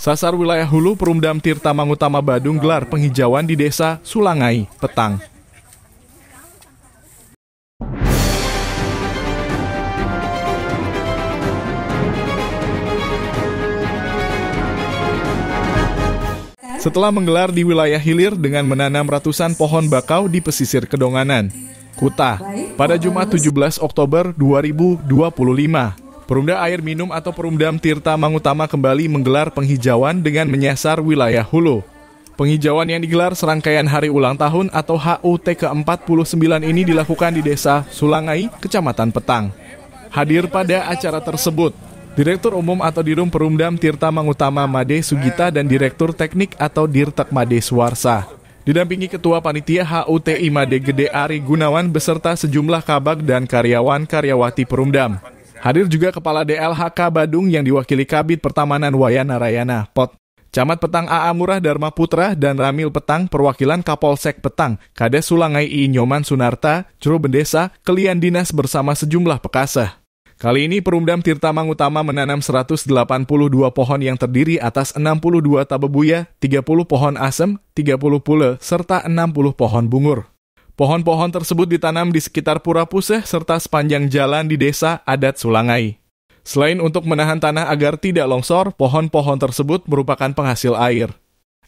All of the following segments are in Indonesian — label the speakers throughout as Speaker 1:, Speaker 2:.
Speaker 1: Sasar wilayah hulu Perumdam Tirta Mangutama Badung gelar penghijauan di Desa Sulangai, petang. Setelah menggelar di wilayah hilir dengan menanam ratusan pohon bakau di pesisir Kedonganan, Kuta, pada Jumat 17 Oktober 2025. Perumda Air Minum atau Perumdam Tirta Mangutama kembali menggelar penghijauan dengan menyasar wilayah hulu. Penghijauan yang digelar serangkaian hari ulang tahun atau HUT ke-49 ini dilakukan di Desa Sulangai, Kecamatan Petang. Hadir pada acara tersebut, Direktur Umum atau Dirum Perumdam Tirta Mangutama Made Sugita dan Direktur Teknik atau Dirtek Made Suwarsa. Didampingi Ketua Panitia HUTI Made Gede Ari Gunawan beserta sejumlah kabag dan karyawan-karyawati Perumdam. Hadir juga Kepala DLHK Badung yang diwakili Kabid Pertamanan Wayana Rayana, Pot. Camat Petang AA Murah Dharma Putra dan Ramil Petang perwakilan Kapolsek Petang, Kades Sulangai I Nyoman Sunarta, Juru Bendesa, Kelian Dinas bersama sejumlah pekaseh. Kali ini Perumdam Tirta Mangutama menanam 182 pohon yang terdiri atas 62 tabebuya, 30 pohon asem, 30 pule, serta 60 pohon bungur. Pohon-pohon tersebut ditanam di sekitar Pura Puseh serta sepanjang jalan di Desa Adat Sulangai. Selain untuk menahan tanah agar tidak longsor, pohon-pohon tersebut merupakan penghasil air.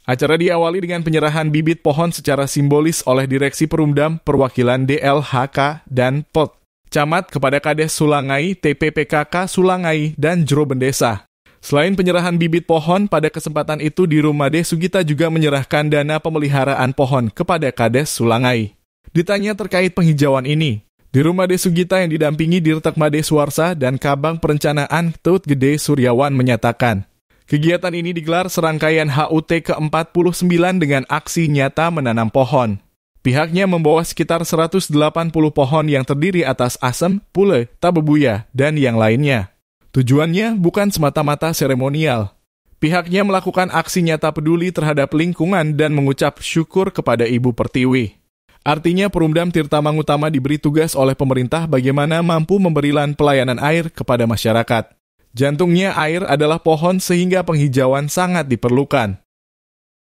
Speaker 1: Acara diawali dengan penyerahan bibit pohon secara simbolis oleh Direksi Perumdam, Perwakilan DLHK, dan Pot. Camat kepada Kades Sulangai, TPPKK Sulangai, dan Juru Bendesa. Selain penyerahan bibit pohon, pada kesempatan itu Dirum Made Sugita juga menyerahkan dana pemeliharaan pohon kepada Kades Sulangai. Ditanya terkait penghijauan ini, Dirum Made Sugita yang didampingi Dirtek Made Suwarsa dan Kabang Perencanaan Tut Gede Suryawan menyatakan, kegiatan ini digelar serangkaian HUT ke-49 dengan aksi nyata menanam pohon. Pihaknya membawa sekitar 180 pohon yang terdiri atas asem, pule, tabebuya, dan yang lainnya. Tujuannya bukan semata-mata seremonial. Pihaknya melakukan aksi nyata peduli terhadap lingkungan dan mengucap syukur kepada Ibu Pertiwi. Artinya Perumdam Tirta Mangutama diberi tugas oleh pemerintah bagaimana mampu memberikan pelayanan air kepada masyarakat. Jantungnya air adalah pohon sehingga penghijauan sangat diperlukan.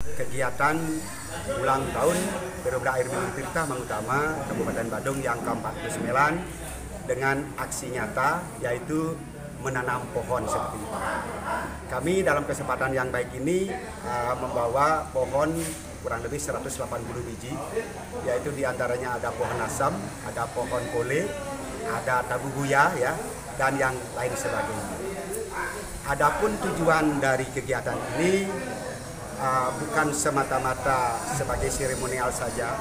Speaker 2: Kegiatan ulang tahun Perumda Air Minum Tirta Mangutama Kabupaten Badung yang ke-49 dengan aksi nyata yaitu menanam pohon seperti itu. Kami dalam kesempatan yang baik ini membawa pohon kurang lebih 180 biji, yaitu diantaranya ada pohon asam, ada pohon pole, ada tabebuya, ya, dan yang lain sebagainya. Adapun tujuan dari kegiatan ini bukan semata-mata sebagai seremonial saja.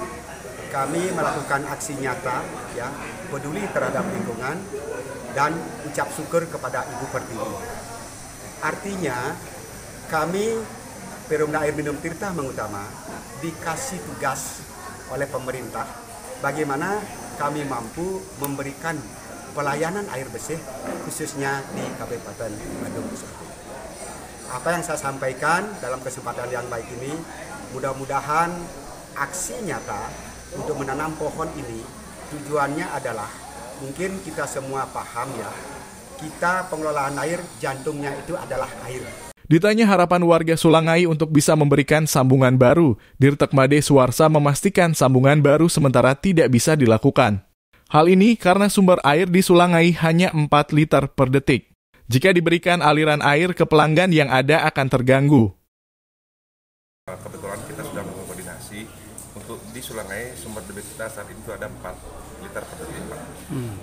Speaker 2: Kami melakukan aksi nyata, ya, peduli terhadap lingkungan dan ucap syukur kepada Ibu Pertiwi. Artinya kami Perumda Air Minum Tirta Mangutama dikasih tugas oleh pemerintah bagaimana kami mampu memberikan pelayanan air bersih khususnya di Kabupaten Badung. Apa yang saya sampaikan dalam kesempatan yang baik ini, mudah-mudahan aksi nyata untuk menanam pohon ini tujuannya adalah, mungkin kita semua paham ya, kita pengelolaan air jantungnya itu adalah air.
Speaker 1: Ditanya harapan warga Sulangai untuk bisa memberikan sambungan baru, Dirtek Made Suwarsa memastikan sambungan baru sementara tidak bisa dilakukan. Hal ini karena sumber air di Sulangai hanya 4 liter per detik. Jika diberikan aliran air ke pelanggan yang ada akan terganggu.
Speaker 3: Kebetulan kita sudah mengkoordinasi untuk di Sulangai sumber debit kita saat ini ada 4 liter per detik.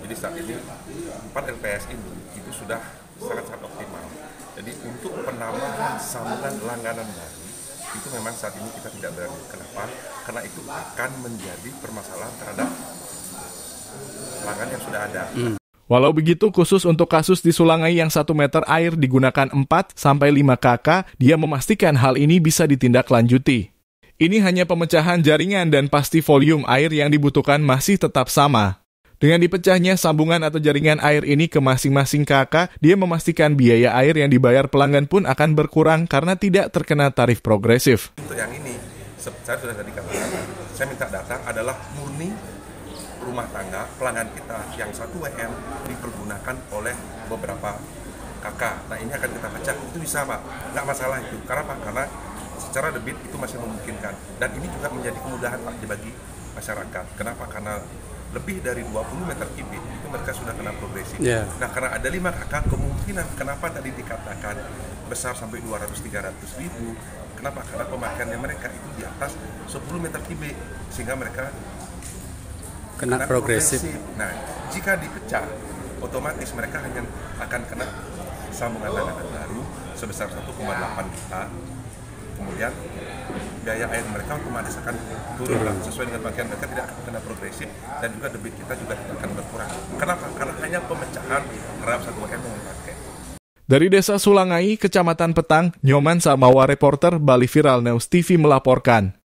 Speaker 3: Jadi saat ini 4 LPS ini itu sudah sangat-sangat optimal. Jadi untuk penambahan sambungan langganan baru itu memang saat ini kita tidak berani. Kenapa? Karena itu akan menjadi permasalahan terhadap pelanggan yang sudah ada.
Speaker 1: Walau begitu, khusus untuk kasus di Sulangai yang 1 meter air digunakan 4-5 KK, dia memastikan hal ini bisa ditindaklanjuti. Ini hanya pemecahan jaringan dan pasti volume air yang dibutuhkan masih tetap sama. Dengan dipecahnya sambungan atau jaringan air ini ke masing-masing KK, dia memastikan biaya air yang dibayar pelanggan pun akan berkurang karena tidak terkena tarif progresif.
Speaker 3: Untuk yang ini, saya sudah tadi katakan, saya minta data adalah murni rumah tangga pelanggan kita yang 1 WM dipergunakan oleh beberapa KK. Nah ini akan kita pecah, itu bisa Pak, nggak masalah itu. Karena apa? Karena secara debit itu masih memungkinkan. Dan ini juga menjadi kemudahan Pak bagi masyarakat. Kenapa? Karena lebih dari 20 meter kubik itu mereka sudah kena progresif. Nah karena ada 5 KK, kemungkinan kenapa tadi dikatakan besar sampai 200-300 ribu, kenapa? Karena pemakaiannya mereka itu di atas 10 meter kubik, sehingga mereka kena progresif. Nah jika dipecah, otomatis mereka hanya akan kena sambungan langganan baru sebesar 1,8 juta. Kemudian biaya air mereka otomatis akan turun sesuai dengan bagian mereka, tidak akan kena progresif, dan juga debit kita juga tidak akan berkurang. Kenapa? Karena hanya pemecahan terhadap 1 M yang dipakai.
Speaker 1: Dari Desa Sulangai, Kecamatan Petang, Nyoman Sarmawa, reporter Bali Viral News TV melaporkan.